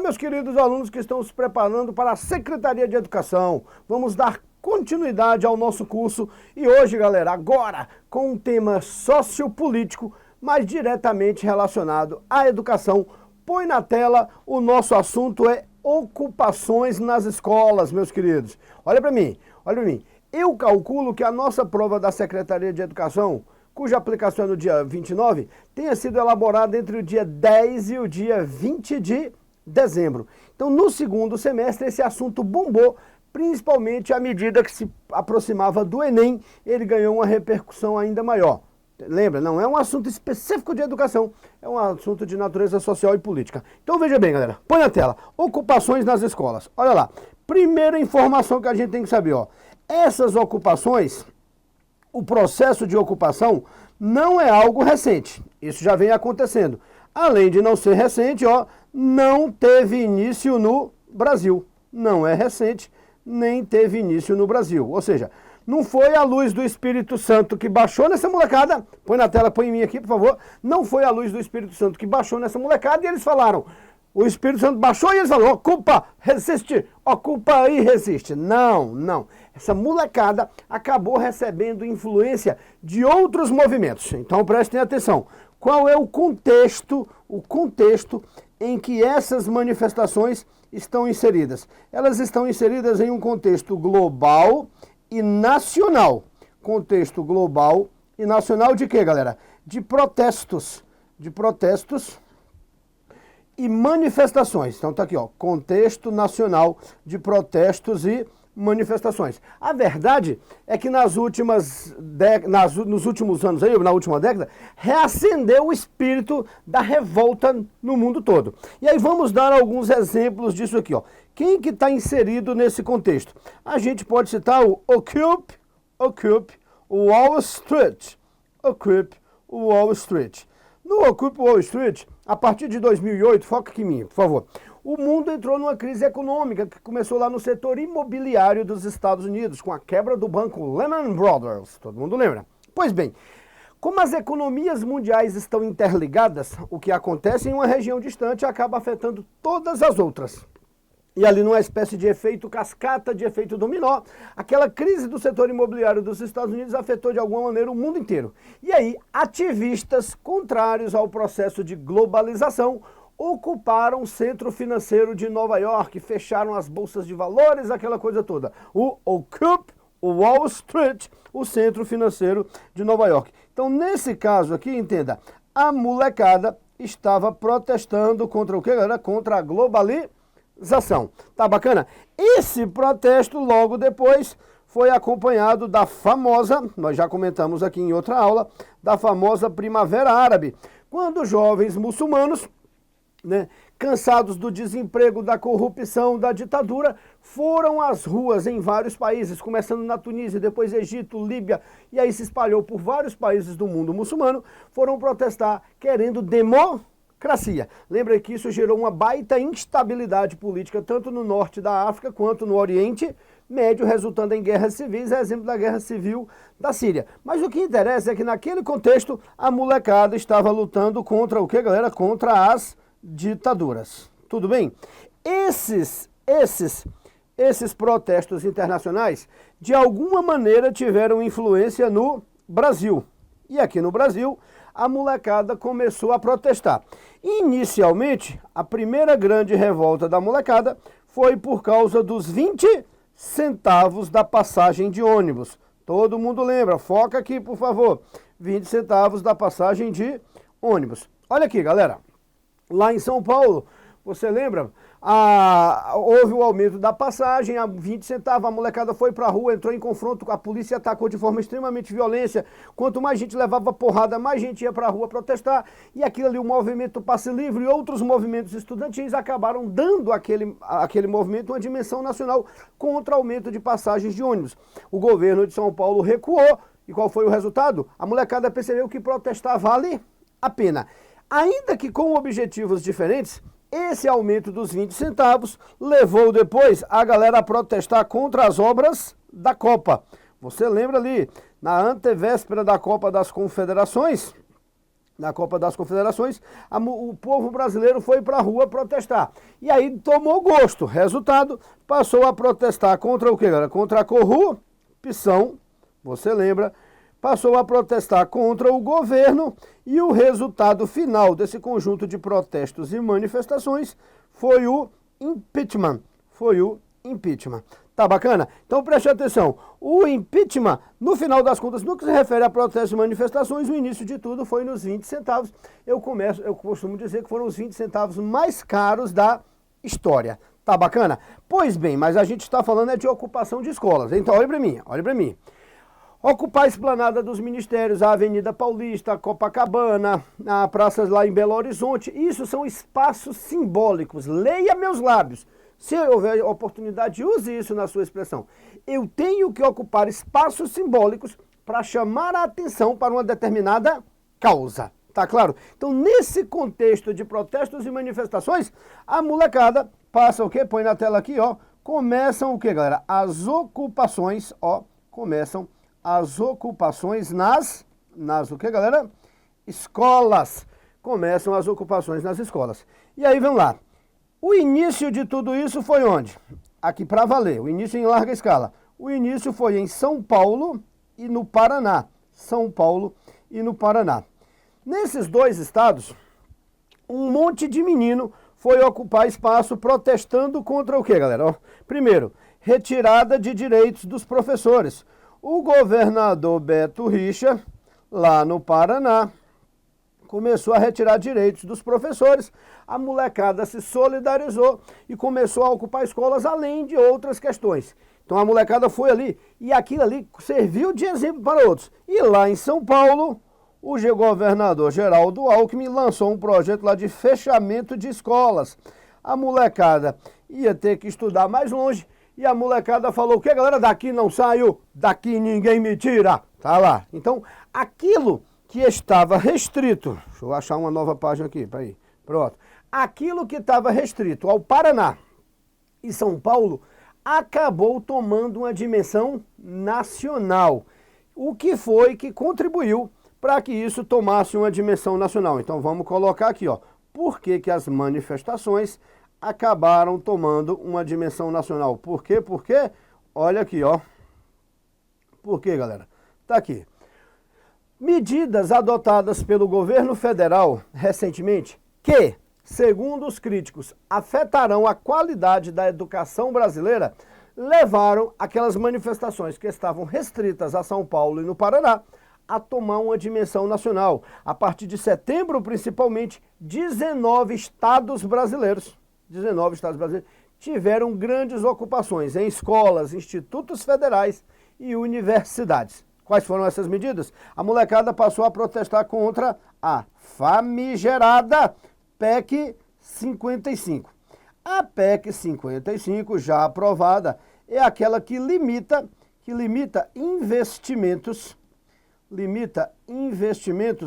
meus queridos alunos que estão se preparando para a Secretaria de Educação. Vamos dar continuidade ao nosso curso e hoje, galera, agora com um tema sociopolítico, mas diretamente relacionado à educação. Põe na tela, o nosso assunto é ocupações nas escolas, meus queridos. Olha para mim. Eu calculo que a nossa prova da Secretaria de Educação, cuja aplicação é no dia 29, tenha sido elaborada entre o dia 10 e o dia 20 de dezembro. Então, no segundo semestre, esse assunto bombou, principalmente à medida que se aproximava do Enem, ele ganhou uma repercussão ainda maior. Lembra, não é um assunto específico de educação, é um assunto de natureza social e política. Então veja bem, galera, põe na tela, ocupações nas escolas. Olha lá, primeira informação que a gente tem que saber, ó. Essas ocupações, o processo de ocupação não é algo recente, isso já vem acontecendo. Além de não ser recente, ó, não teve início no Brasil. Não é recente, nem teve início no Brasil. Ou seja, não foi a luz do Espírito Santo que baixou nessa molecada. Põe na tela, põe em mim aqui, por favor. Não foi a luz do Espírito Santo que baixou nessa molecada e eles falaram. O Espírito Santo baixou e eles falaram, ocupa, resiste, ocupa e resiste. Não. Essa molecada acabou recebendo influência de outros movimentos. Então prestem atenção. Qual é o contexto em que essas manifestações estão inseridas? Elas estão inseridas em um contexto global e nacional. Contexto global e nacional de quê, galera? De protestos e manifestações. Então tá aqui, ó, contexto nacional de protestos e manifestações. A verdade é que nos últimos anos aí, na última década, reacendeu o espírito da revolta no mundo todo. E aí vamos dar alguns exemplos disso aqui, ó. Quem que está inserido nesse contexto? A gente pode citar o Occupy Wall Street. Occupy Wall Street. No Occupy Wall Street, a partir de 2008, foca aqui em mim, por favor. O mundo entrou numa crise econômica que começou lá no setor imobiliário dos Estados Unidos, com a quebra do banco Lehman Brothers. Todo mundo lembra? Pois bem, como as economias mundiais estão interligadas, o que acontece em uma região distante acaba afetando todas as outras. E ali numa espécie de efeito cascata, de efeito dominó, aquela crise do setor imobiliário dos Estados Unidos afetou de alguma maneira o mundo inteiro. E aí, ativistas contrários ao processo de globalização ocuparam o centro financeiro de Nova York, fecharam as bolsas de valores, aquela coisa toda. O Occupy Wall Street, o centro financeiro de Nova York. Então, nesse caso aqui, entenda, a molecada estava protestando contra o quê, galera? Contra a globalização. Tá bacana? Esse protesto, logo depois, foi acompanhado da famosa, nós já comentamos aqui em outra aula, da famosa Primavera Árabe, quando jovens muçulmanos, cansados do desemprego, da corrupção, da ditadura, foram às ruas em vários países, começando na Tunísia, depois Egito, Líbia, e aí se espalhou por vários países do mundo muçulmano, foram protestar querendo democracia. Lembra que isso gerou uma baita instabilidade política, tanto no norte da África quanto no Oriente Médio, resultando em guerras civis, exemplo da guerra civil da Síria. Mas o que interessa é que naquele contexto a molecada estava lutando contra o que, galera? Contra as ditaduras. Tudo bem? Esses protestos internacionais, de alguma maneira, tiveram influência no Brasil. E aqui no Brasil, a molecada começou a protestar. Inicialmente, a primeira grande revolta da molecada foi por causa dos 20 centavos da passagem de ônibus. Todo mundo lembra, foca aqui, por favor. 20 centavos da passagem de ônibus. Olha aqui, galera. Lá em São Paulo, você lembra? Houve o aumento da passagem a 20 centavos, a molecada foi pra rua, entrou em confronto, a polícia atacou de forma extremamente violenta. Quanto mais gente levava porrada, mais gente ia pra rua protestar. E aquilo ali, o movimento Passe Livre e outros movimentos estudantis acabaram dando àquele movimento uma dimensão nacional contra o aumento de passagens de ônibus. O governo de São Paulo recuou. E qual foi o resultado? A molecada percebeu que protestar vale a pena. Ainda que com objetivos diferentes, esse aumento dos 20 centavos levou depois a galera a protestar contra as obras da Copa. Você lembra ali, na antevéspera da Copa das Confederações, na Copa das Confederações, o povo brasileiro foi para a rua protestar. E aí tomou gosto. Resultado, passou a protestar contra o quê, galera? Contra a corrupção, você lembra? Passou a protestar contra o governo e o resultado final desse conjunto de protestos e manifestações foi o impeachment. Foi o impeachment. Tá bacana? Então preste atenção. O impeachment, no final das contas, no que se refere a protestos e manifestações, o início de tudo foi nos 20 centavos. Eu costumo dizer que foram os 20 centavos mais caros da história. Tá bacana? Pois bem, mas a gente está falando de ocupação de escolas. Então olha para mim, olha para mim. Ocupar a esplanada dos ministérios, a Avenida Paulista, a Copacabana, a praças lá em Belo Horizonte, isso são espaços simbólicos. Leia meus lábios. Se houver oportunidade, use isso na sua expressão. Eu tenho que ocupar espaços simbólicos para chamar a atenção para uma determinada causa. Tá claro? Então, nesse contexto de protestos e manifestações, a molecada passa o quê? Põe na tela aqui, ó. Começam o quê, galera? As ocupações, ó. Começam as ocupações nas o quê, galera? Escolas. Começam as ocupações nas escolas. E aí, vamos lá. O início de tudo isso foi onde? Aqui para valer, o início em larga escala. O início foi em São Paulo e no Paraná. São Paulo e no Paraná. Nesses dois estados, um monte de menino foi ocupar espaço protestando contra o quê, galera? Ó, primeiro, retirada de direitos dos professores. O governador Beto Richa, lá no Paraná, começou a retirar direitos dos professores, a molecada se solidarizou e começou a ocupar escolas, além de outras questões. Então a molecada foi ali e aquilo ali serviu de exemplo para outros. E lá em São Paulo, o governador Geraldo Alckmin lançou um projeto lá de fechamento de escolas. A molecada ia ter que estudar mais longe e a molecada falou: o que, galera? Daqui não saio, daqui ninguém me tira. Tá lá. Então aquilo que estava restrito, deixa eu achar uma nova página aqui, peraí, pronto. Aquilo que estava restrito ao Paraná e São Paulo acabou tomando uma dimensão nacional, o que foi que contribuiu para que isso tomasse uma dimensão nacional. Então vamos colocar aqui, ó, por que que as manifestações acabaram tomando uma dimensão nacional? Por quê? Porque, olha aqui, ó, por quê, galera? Tá aqui. Medidas adotadas pelo governo federal recentemente que, segundo os críticos, afetarão a qualidade da educação brasileira, levaram aquelas manifestações que estavam restritas a São Paulo e no Paraná a tomar uma dimensão nacional. A partir de setembro, principalmente, 19 estados brasileiros tiveram grandes ocupações em escolas, institutos federais e universidades. Quais foram essas medidas? A molecada passou a protestar contra a famigerada PEC 55. A PEC 55, já aprovada, é aquela que limita investimentos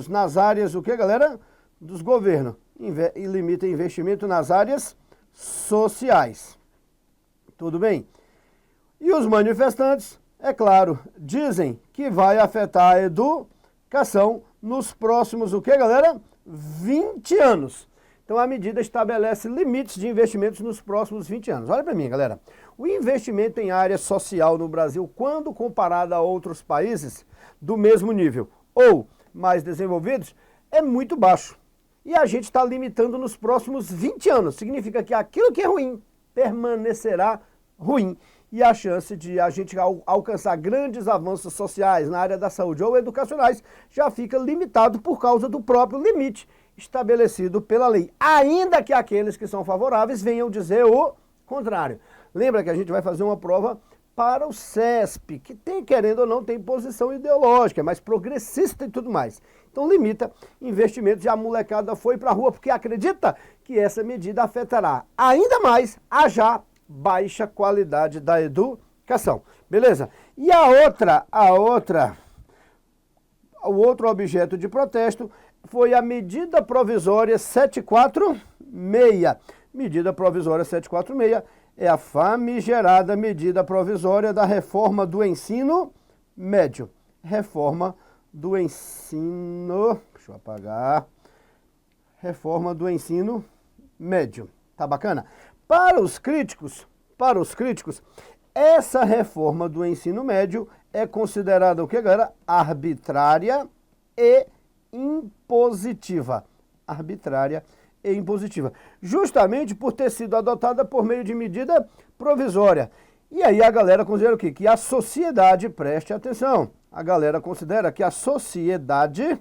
nas áreas, o que, galera? Dos governos. E limita investimento nas áreas sociais. Tudo bem? E os manifestantes, é claro, dizem que vai afetar a educação nos próximos, o que, galera? 20 anos. Então a medida estabelece limites de investimentos nos próximos 20 anos. Olha para mim, galera. O investimento em área social no Brasil, quando comparado a outros países do mesmo nível ou mais desenvolvidos, é muito baixo. E a gente está limitando nos próximos 20 anos. Significa que aquilo que é ruim permanecerá ruim. E a chance de a gente alcançar grandes avanços sociais na área da saúde ou educacionais já fica limitado por causa do próprio limite estabelecido pela lei. Ainda que aqueles que são favoráveis venham dizer o contrário. Lembra que a gente vai fazer uma prova para o CESP, que tem, querendo ou não, tem posição ideológica, mas progressista e tudo mais. Então limita investimentos e a molecada foi para a rua porque acredita que essa medida afetará ainda mais a já baixa qualidade da educação. Beleza? E o outro objeto de protesto foi a medida provisória 746. Medida provisória 746 é a famigerada medida provisória da reforma do ensino médio. Reforma do ensino, deixa eu apagar, reforma do ensino médio, tá bacana? Para os críticos, essa reforma do ensino médio é considerada o que, galera? Arbitrária e impositiva. Arbitrária e impositiva. Justamente por ter sido adotada por meio de medida provisória. E aí a galera considera o quê? Que a sociedade, preste atenção, a galera considera que a sociedade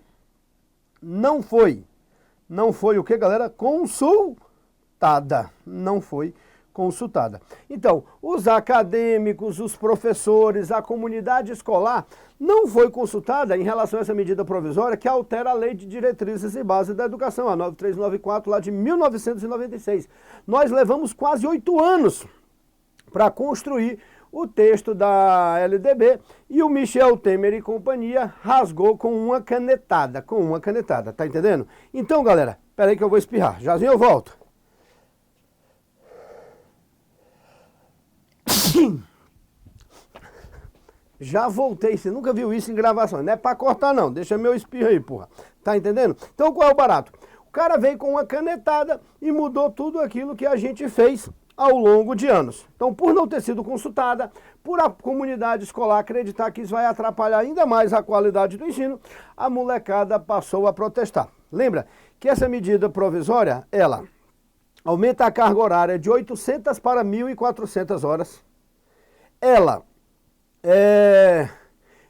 não foi o que, galera? Consultada. Não foi consultada. Então, os acadêmicos, os professores, a comunidade escolar não foi consultada em relação a essa medida provisória que altera a Lei de Diretrizes e Bases da Educação, a 9394, lá de 1996. Nós levamos quase 8 anos para construir o texto da LDB e o Michel Temer e companhia rasgou com uma canetada, tá entendendo? Então, galera, peraí que eu vou espirrar, jazinho eu volto. Já voltei, você nunca viu isso em gravação, não é pra cortar não, deixa meu espirro aí, porra, tá entendendo? Então qual é o barato? O cara veio com uma canetada e mudou tudo aquilo que a gente fez ao longo de anos. Então, por não ter sido consultada, por a comunidade escolar acreditar que isso vai atrapalhar ainda mais a qualidade do ensino, a molecada passou a protestar. Lembra que essa medida provisória, ela aumenta a carga horária de 800 para 1.400 horas, ela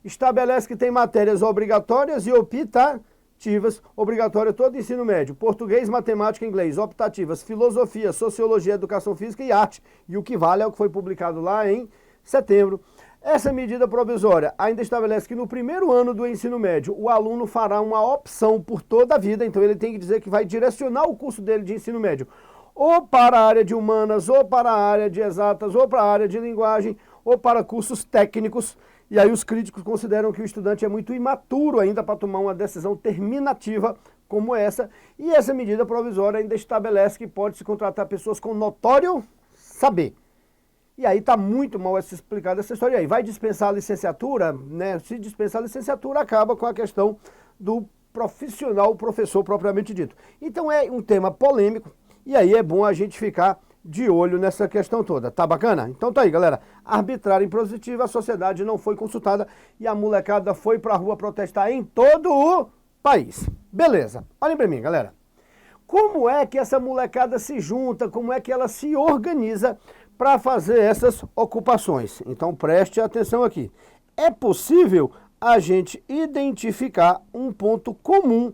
estabelece que tem matérias obrigatórias e optativas, obrigatória todo ensino médio, português, matemática e inglês, optativas, filosofia, sociologia, educação física e arte, e o que vale é o que foi publicado lá em setembro. Essa medida provisória ainda estabelece que no primeiro ano do ensino médio o aluno fará uma opção por toda a vida, então ele tem que dizer que vai direcionar o curso dele de ensino médio ou para a área de humanas, ou para a área de exatas, ou para a área de linguagem, ou para cursos técnicos. E aí os críticos consideram que o estudante é muito imaturo ainda para tomar uma decisão terminativa como essa. E essa medida provisória ainda estabelece que pode-se contratar pessoas com notório saber. E aí está muito mal explicada essa história. E aí vai dispensar a licenciatura, né? Se dispensar a licenciatura, acaba com a questão do profissional, o professor propriamente dito. Então é um tema polêmico. E aí é bom a gente ficar de olho nessa questão toda, tá bacana? Então tá aí, galera, arbitrária e impositiva, a sociedade não foi consultada e a molecada foi pra rua protestar em todo o país. Beleza, olhem pra mim, galera. Como é que essa molecada se junta, como é que ela se organiza para fazer essas ocupações? Então preste atenção aqui. É possível a gente identificar um ponto comum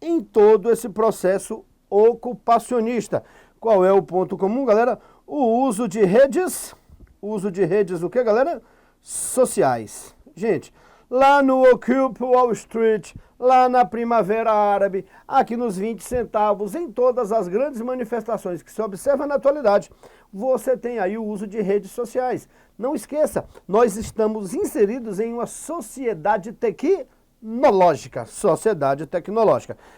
em todo esse processo ocupacionista. Qual é o ponto comum, galera? O uso de redes, o que, galera? Sociais. Gente, lá no Occupy Wall Street, lá na Primavera Árabe, aqui nos 20 centavos, em todas as grandes manifestações que se observa na atualidade, você tem aí o uso de redes sociais. Não esqueça, nós estamos inseridos em uma sociedade tecnológica.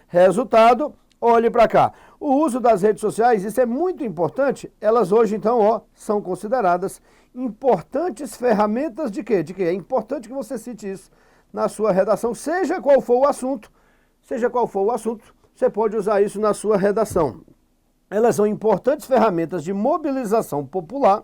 Resultado, olhe para cá. O uso das redes sociais, isso é muito importante. Elas hoje, então, são consideradas importantes ferramentas de quê? É importante que você cite isso na sua redação, seja qual for o assunto, você pode usar isso na sua redação. Elas são importantes ferramentas de mobilização popular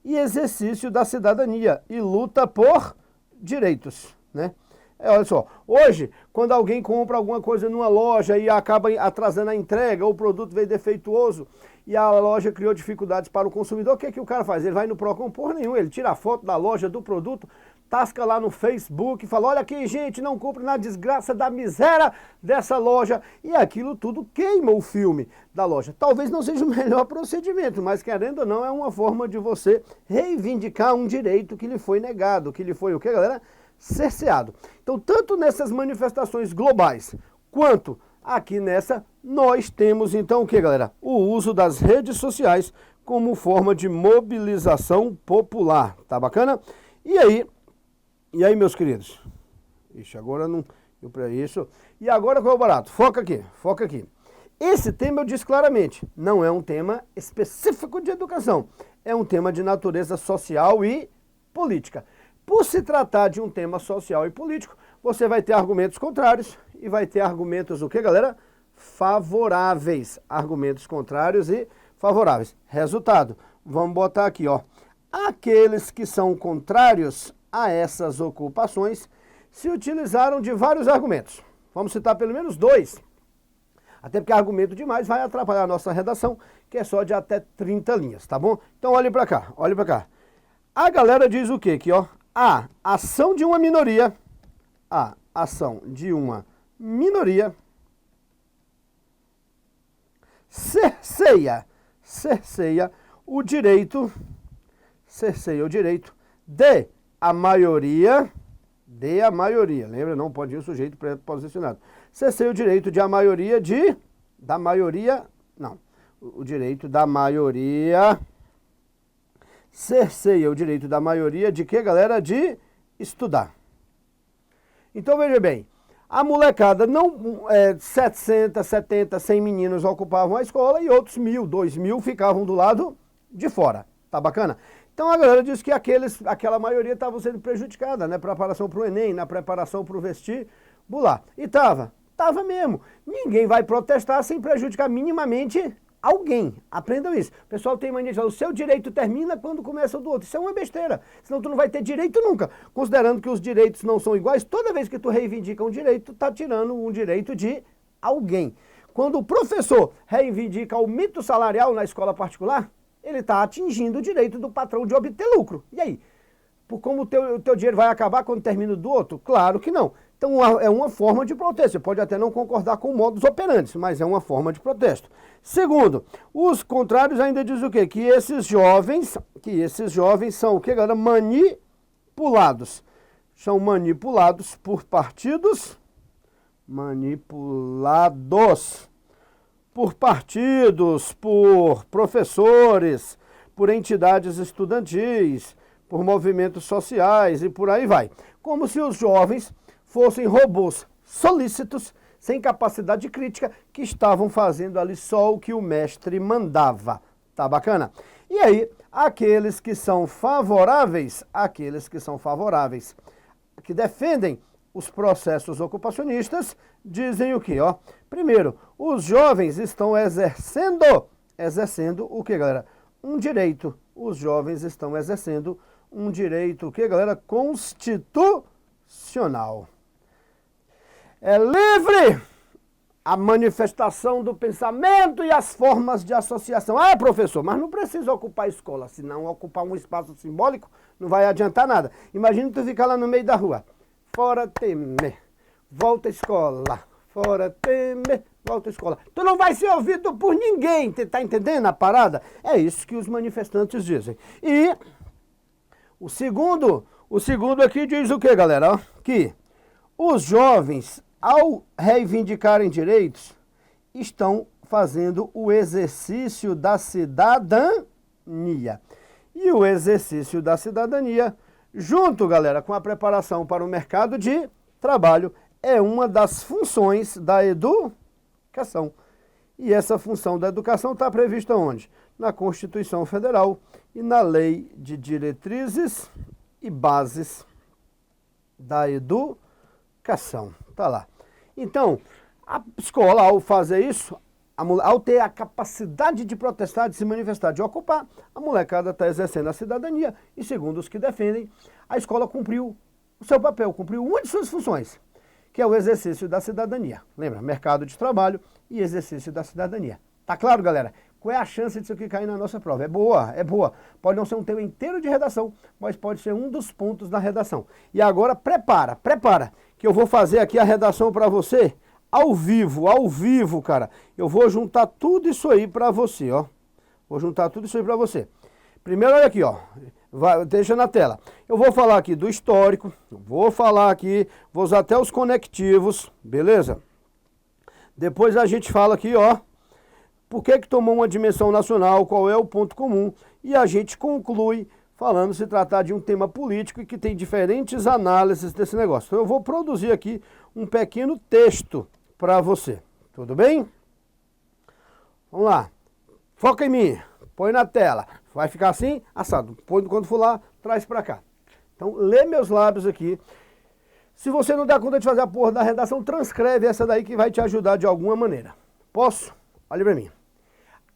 e exercício da cidadania e luta por direitos, né? Olha só, hoje, quando alguém compra alguma coisa numa loja e acaba atrasando a entrega, ou o produto veio defeituoso e a loja criou dificuldades para o consumidor, o que é que o cara faz? Ele vai no Procon, porra nenhuma, ele tira a foto da loja, do produto, tasca lá no Facebook, fala, olha aqui, gente, não compre na desgraça da miséria dessa loja, e aquilo tudo queima o filme da loja. Talvez não seja o melhor procedimento, mas querendo ou não, é uma forma de você reivindicar um direito que lhe foi negado, que lhe foi o que, galera? Cerceado. Então, tanto nessas manifestações globais, quanto aqui nessa, nós temos então o que, galera? O uso das redes sociais como forma de mobilização popular. Tá bacana? E aí, meus queridos? Ixi, agora não... Isso. E agora qual é o barato? Foca aqui. Esse tema eu disse claramente, não é um tema específico de educação. É um tema de natureza social e política. Por se tratar de um tema social e político, você vai ter argumentos contrários e vai ter argumentos o quê, galera? Favoráveis. Argumentos contrários e favoráveis. Resultado, vamos botar aqui, ó. Aqueles que são contrários a essas ocupações se utilizaram de vários argumentos. Vamos citar pelo menos 2. Até porque argumento demais vai atrapalhar a nossa redação, que é só de até 30 linhas, tá bom? Então olhe para cá, olhe para cá. A galera diz o quê? Aqui, ó. A ação de uma minoria. A ação de uma minoria cerceia o direito de a maioria, lembra? Não pode ir o sujeito preposicionado. Cerceia o direito de a maioria de, o direito da maioria, cerceia o direito da maioria de quê, galera? De estudar. Então veja bem, a molecada, não 700, 70, 100 meninos ocupavam a escola e outros 1.000, 2.000 ficavam do lado de fora. Tá bacana? Então a galera diz que aquela maioria estava sendo prejudicada na preparação para o Enem, na preparação para o vestibular. E tava mesmo. Ninguém vai protestar sem prejudicar minimamente alguém. Aprendam isso. O pessoal tem mania de falar, o seu direito termina quando começa o do outro. Isso é uma besteira. Senão tu não vai ter direito nunca. Considerando que os direitos não são iguais, toda vez que tu reivindica um direito, tá tirando um direito de alguém. Quando o professor reivindica aumento salarial na escola particular, ele está atingindo o direito do patrão de obter lucro. E aí? Por como o teu dinheiro vai acabar quando termina o do outro? Claro que não. Então é uma forma de protesto. Você pode até não concordar com o modus operandi, mas é uma forma de protesto. Segundo, os contrários ainda dizem o quê? Que esses jovens são o quê, galera? Manipulados. São manipulados por partidos, por professores, por entidades estudantis, por movimentos sociais e por aí vai. Como se os jovens fossem robôs solícitos, sem capacidade de crítica, que estavam fazendo ali só o que o mestre mandava. Tá bacana? E aí, aqueles que são favoráveis, que defendem os processos ocupacionistas, dizem o quê? Ó, primeiro, os jovens estão exercendo o que, galera? Um direito. Os jovens estão exercendo um direito, o que, galera? Constitucional. É livre a manifestação do pensamento e as formas de associação. Ah, professor, mas não precisa ocupar a escola. Se não ocupar um espaço simbólico, não vai adiantar nada. Imagina tu ficar lá no meio da rua. Fora Temer, volta à escola. Fora Temer, volta à escola. Tu não vai ser ouvido por ninguém, tá entendendo a parada? É isso que os manifestantes dizem. E o segundo aqui diz o que, galera? Que os jovens, ao reivindicarem direitos, estão fazendo o exercício da cidadania. E o exercício da cidadania, junto, galera, com a preparação para o mercado de trabalho, é uma das funções da educação. E essa função da educação está prevista onde? Na Constituição Federal e na Lei de Diretrizes e Bases da Educação. Tá lá. Então, a escola, ao fazer isso, ao ter a capacidade de protestar, de se manifestar, de ocupar, a molecada está exercendo a cidadania e, segundo os que defendem, a escola cumpriu o seu papel, cumpriu uma de suas funções, que é o exercício da cidadania. Lembra? Mercado de trabalho e exercício da cidadania. Tá claro, galera? Qual é a chance disso aqui cair na nossa prova? É boa, é boa. Pode não ser um tema inteiro de redação, mas pode ser um dos pontos da redação. E agora prepara, que eu vou fazer aqui a redação para você ao vivo, cara. Eu vou juntar tudo isso aí para você, ó. Primeiro, olha aqui, ó. Deixa na tela. Eu vou falar aqui do histórico, vou usar até os conectivos, beleza? Depois a gente fala aqui, ó, por que tomou uma dimensão nacional, qual é o ponto comum, e a gente conclui falando se tratar de um tema político e que tem diferentes análises desse negócio. Então eu vou produzir aqui um pequeno texto para você, tudo bem? Vamos lá, foca em mim, põe na tela, vai ficar assim, assado, quando for lá, traz para cá. Então, lê meus lábios aqui. Se você não dá conta de fazer a porra da redação, transcreve essa daí que vai te ajudar de alguma maneira. Posso? Olha pra mim.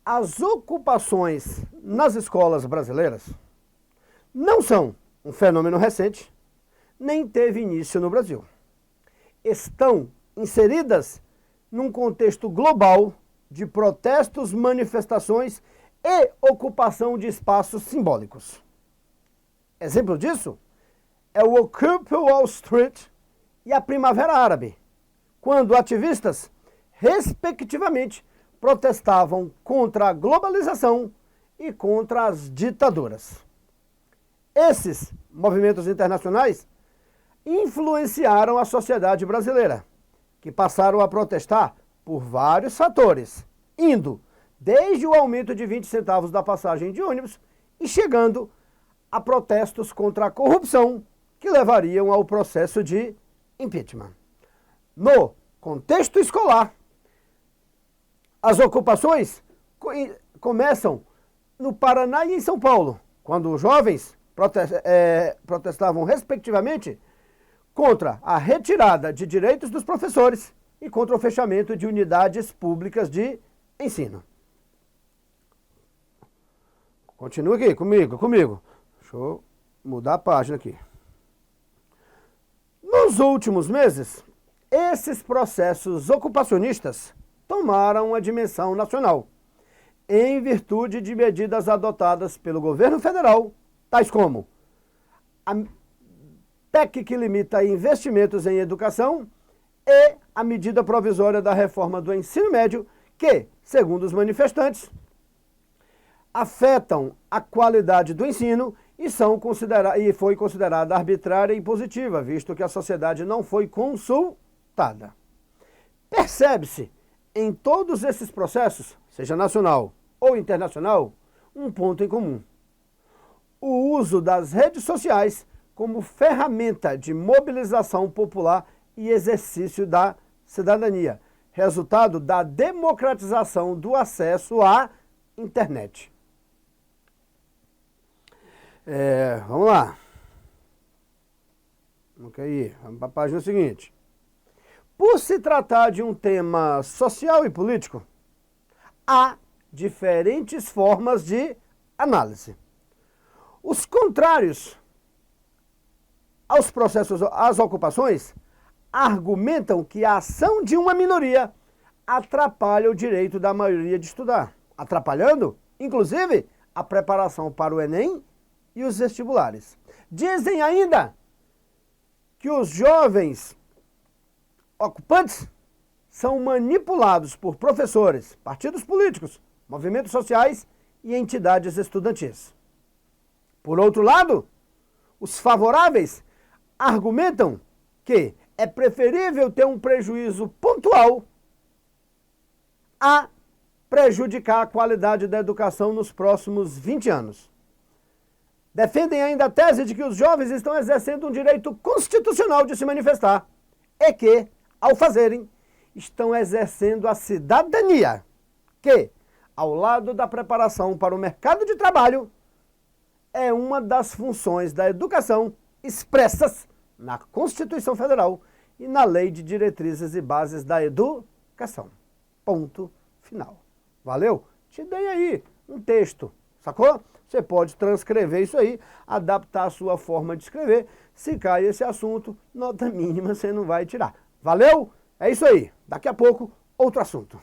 As ocupações nas escolas brasileiras não são um fenômeno recente, nem teve início no Brasil. Estão inseridas num contexto global de protestos, manifestações e ocupação de espaços simbólicos. Exemplo disso é o Occupy Wall Street e a Primavera Árabe, quando ativistas, respectivamente, protestavam contra a globalização e contra as ditaduras. Esses movimentos internacionais influenciaram a sociedade brasileira, que passaram a protestar por vários fatores, indo desde o aumento de 20 centavos da passagem de ônibus e chegando a protestos contra a corrupção que levariam ao processo de impeachment. No contexto escolar, as ocupações começam no Paraná e em São Paulo, quando os jovens protestavam respectivamente contra a retirada de direitos dos professores e contra o fechamento de unidades públicas de ensino. Continua aqui, comigo. Deixa eu mudar a página aqui. Nos últimos meses, esses processos ocupacionistas tomaram uma dimensão nacional, em virtude de medidas adotadas pelo governo federal, tais como a PEC que limita investimentos em educação e a medida provisória da reforma do ensino médio que, segundo os manifestantes, afetam a qualidade do ensino e foi considerada arbitrária e impositiva, visto que a sociedade não foi consultada. Percebe-se em todos esses processos, seja nacional ou internacional, um ponto em comum: o uso das redes sociais como ferramenta de mobilização popular e exercício da cidadania, resultado da democratização do acesso à internet. Vamos lá. Vamos para a página seguinte. Por se tratar de um tema social e político, há diferentes formas de análise. Os contrários aos processos, às ocupações, argumentam que a ação de uma minoria atrapalha o direito da maioria de estudar, atrapalhando, inclusive, a preparação para o Enem e os vestibulares. Dizem ainda que os jovens ocupantes são manipulados por professores, partidos políticos, movimentos sociais e entidades estudantis. Por outro lado, os favoráveis argumentam que é preferível ter um prejuízo pontual a prejudicar a qualidade da educação nos próximos 20 anos. Defendem ainda a tese de que os jovens estão exercendo um direito constitucional de se manifestar e que, ao fazerem, estão exercendo a cidadania, que, ao lado da preparação para o mercado de trabalho, é uma das funções da educação expressas na Constituição Federal e na Lei de Diretrizes e Bases da Educação. Ponto final. Valeu? Te dei aí um texto, sacou? Você pode transcrever isso aí, adaptar a sua forma de escrever. Se cai esse assunto, nota mínima você não vai tirar. Valeu? É isso aí. Daqui a pouco, outro assunto.